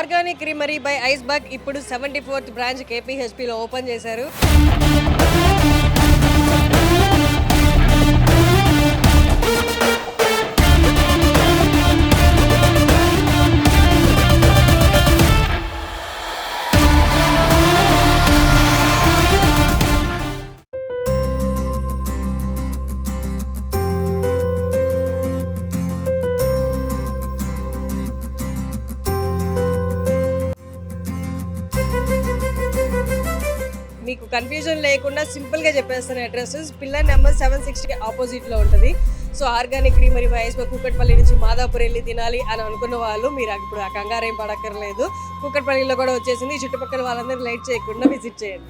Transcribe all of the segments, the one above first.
Organic creamery by iceberg ఇప్పుడు 74th branch కేపీహెచ్పీలో open చేశారు. మీకు కన్ఫ్యూజన్ లేకుండా సింపుల్గా చెప్పేస్తాను. అడ్రస్ పిల్లర్ నెంబర్ 760 ఆపోజిట్లో ఉంటుంది. So organic creamery by iceberg Kukatpally నుంచి మాదాపూర్ వెళ్ళి తినాలి అని అనుకున్న వాళ్ళు మీరు ఇప్పుడు ఆ కంగారు ఏం పడక్కర్లేదు. కూకట్పల్లిలో కూడా వచ్చేసింది. చుట్టుపక్కల వాళ్ళందరూ లేట్ చేయకుండా విజిట్ చేయండి.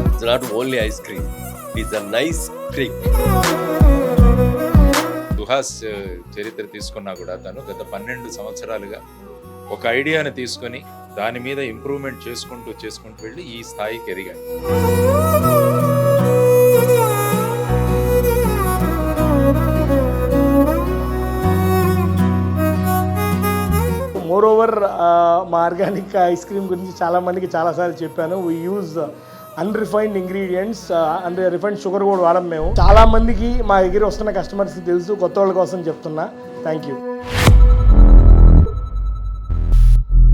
It's not only ice cream, it's a nice cream. Suhas చరిత్ర తీసుకున్నా కూడా తను గత 12 సంవత్సరాలుగా ఒక ఐడియాని తీసుకొని దాని మీద ఇంప్రూవ్మెంట్ చేసుకుంటూ వెళ్ళి ఈ స్థాయికి ఎదిగాడు. మోర్ ఓవర్ మా ఆర్గానిక్ ఐస్ క్రీమ్ గురించి చాలామందికి చాలాసార్లు చెప్పాను. We use unrefined ingredients, refined sugar కూడా వాడం మేము. చాలామందికి మా దగ్గర వస్తున్న కస్టమర్స్కి తెలుసు, కొత్త వాళ్ళ కోసం చెప్తున్నా. Thank you.